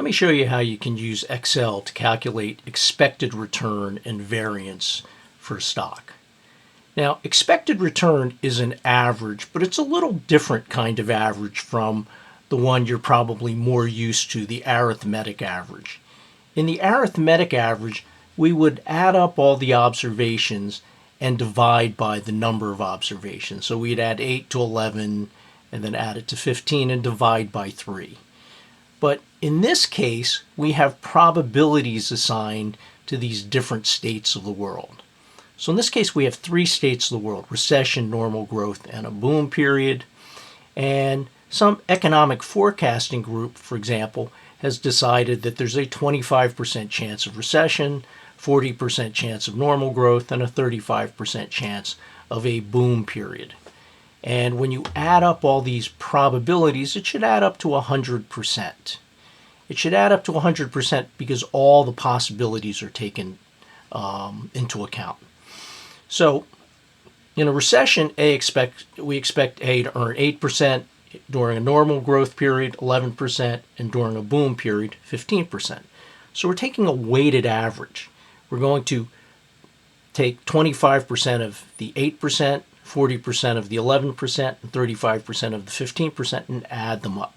Let me show you how you can use Excel to calculate expected return and variance for stock. Now, expected return is an average, but it's a little different kind of average from the one you're probably more used to, the arithmetic average. In the arithmetic average, we would add up all the observations and divide by the number of observations. So we'd add 8 to 11 and then add it to 15 and divide by 3. But in this case, we have probabilities assigned to these different states of the world. So in this case, we have 3 states of the world: recession, normal growth, and a boom period. And some economic forecasting group, for example, has decided that there's a 25% chance of recession, 40% chance of normal growth, and a 35% chance of a boom period. And when you add up all these probabilities, it should add up to 100%. It should add up to 100% because all the possibilities are taken into account. So in a recession, we expect A to earn 8%, during a normal growth period, 11%, and during a boom period, 15%. So we're taking a weighted average. We're going to take 25% of the 8%, 40% of the 11%, and 35% of the 15% and add them up.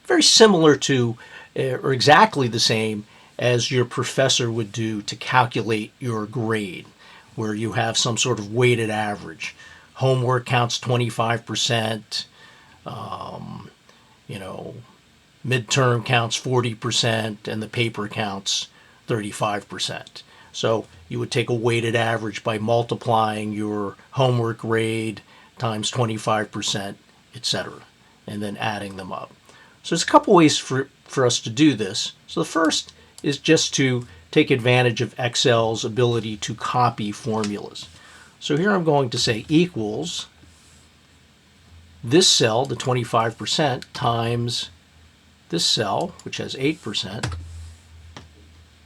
Very similar to, or exactly the same as your professor would do to calculate your grade, where you have some sort of weighted average. Homework counts 25%, midterm counts 40%, and the paper counts 35%. So you would take a weighted average by multiplying your homework grade times 25%, etc., and then adding them up. So there's a couple ways for us to do this. So the first is just to take advantage of Excel's ability to copy formulas. So here I'm going to say equals this cell, the 25%, times this cell, which has 8%.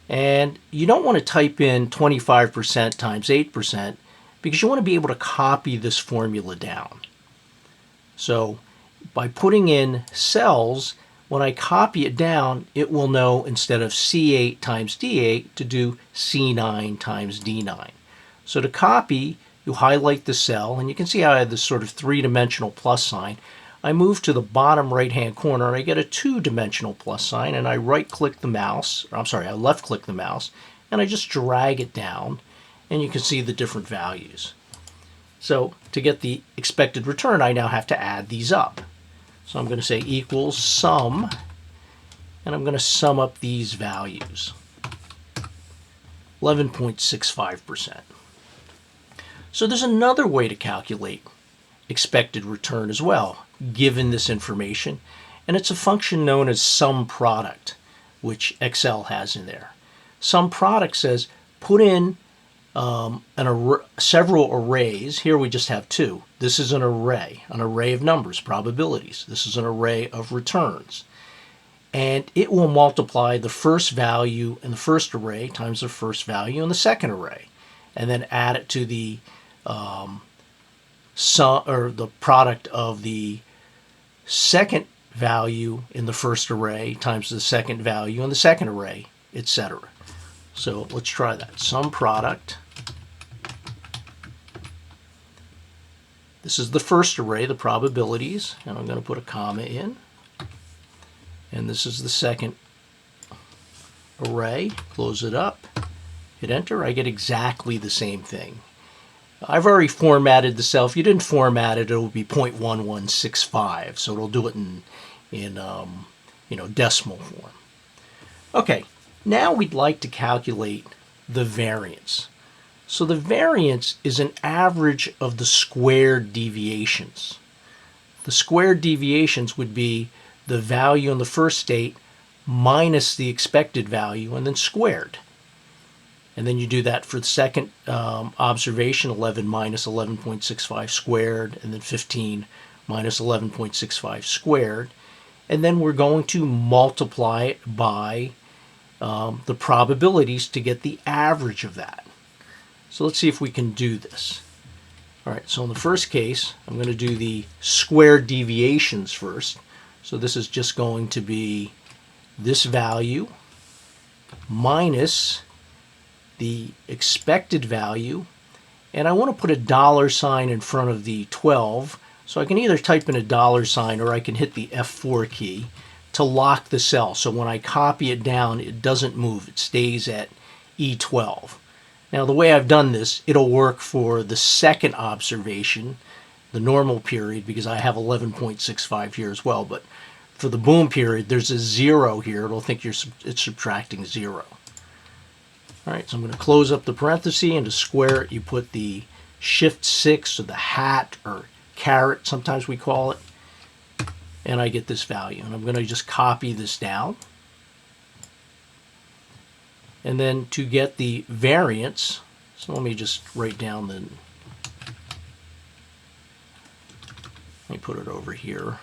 And you don't want to type in 25% times 8% because you want to be able to copy this formula down. So by putting in cells, when I copy it down, it will know instead of C8 times D8 to do C9 times D9. So to copy, you highlight the cell, and you can see how I have this sort of 3-dimensional plus sign. I move to the bottom right-hand corner, and I get a 2-dimensional plus sign, and I left-click the mouse, and I just drag it down, and you can see the different values. So to get the expected return, I now have to add these up. So I'm going to say equals sum, and I'm going to sum up these values. 11.65%. So there's another way to calculate expected return as well, given this information, and it's a function known as sum product, which Excel has in there. Sum product says put in several arrays. Here we just have 2. This is an array of numbers, probabilities. This is an array of returns. And it will multiply the first value in the first array times the first value in the second array, and then add it to the the product of the second value in the first array times the second value in the second array, etc. So let's try that. Sum product. This is the first array, the probabilities, and I'm going to put a comma in. And this is the second array. Close it up. Hit enter. I get exactly the same thing. I've already formatted the cell. If you didn't format it, it will be 0.1165. So it'll do it in decimal form. Okay, now we'd like to calculate the variance. So the variance is an average of the squared deviations. The squared deviations would be the value in the first state minus the expected value and then squared. And then you do that for the second observation, 11 minus 11.65 squared, and then 15 minus 11.65 squared. And then we're going to multiply it by the probabilities to get the average of that. So let's see if we can do this. All right, so in the first case, I'm going to do the squared deviations first. So this is just going to be this value minus the expected value, and I want to put a dollar sign in front of the 12, so I can either type in a dollar sign or I can hit the F4 key to lock the cell. So when I copy it down, it doesn't move. It stays at E12. Now the way I've done this, it'll work for the second observation, the normal period, because I have 11.65 here as well, but for the boom period, there's a 0 here. It'll think it's subtracting 0. All right, so I'm going to close up the parenthesis, and to square it, you put the shift 6, or the hat, or caret, sometimes we call it, and I get this value. And I'm going to just copy this down. And then to get the variance, so let me just write down let me put it over here,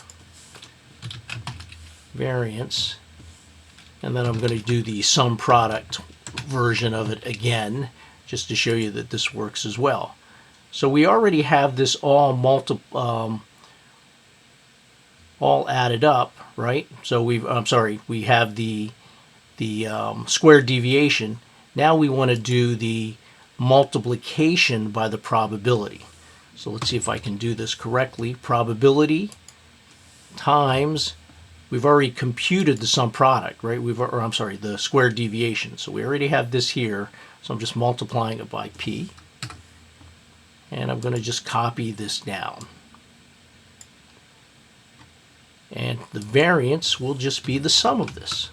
variance, and then I'm going to do the sum product version of it again, just to show you that this works as well. So we already have this all added up, right? So we have the squared deviation. Now we want to do the multiplication by the probability. So let's see if I can do this correctly. Probability times, we've already computed the sum product, right? The squared deviation. So we already have this here. So I'm just multiplying it by P. And I'm going to just copy this down. And the variance will just be the sum of this.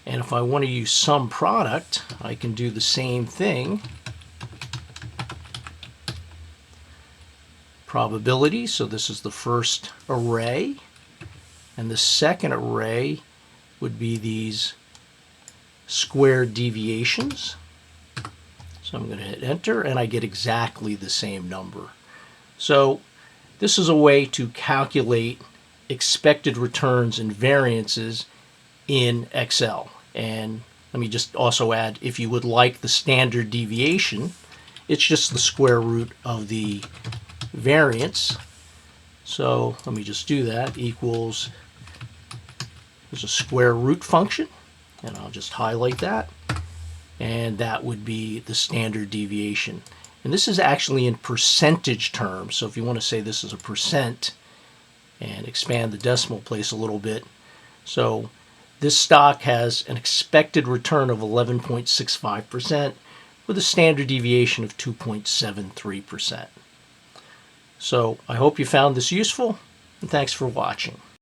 And if I want to use sum product, I can do the same thing. Probability, so this is the first array, and the second array would be these squared deviations. So I'm going to hit enter, and I get exactly the same number. So this is a way to calculate expected returns and variances in Excel. And let me just also add, if you would like the standard deviation, it's just the square root of the variance. So let me just do that, equals, there's a square root function, and I'll just highlight that, and that would be the standard deviation. And this is actually in percentage terms, so if you want to say this is a percent and expand the decimal place a little bit, so this stock has an expected return of 11.65% with a standard deviation of 2.73%. So I hope you found this useful, and thanks for watching.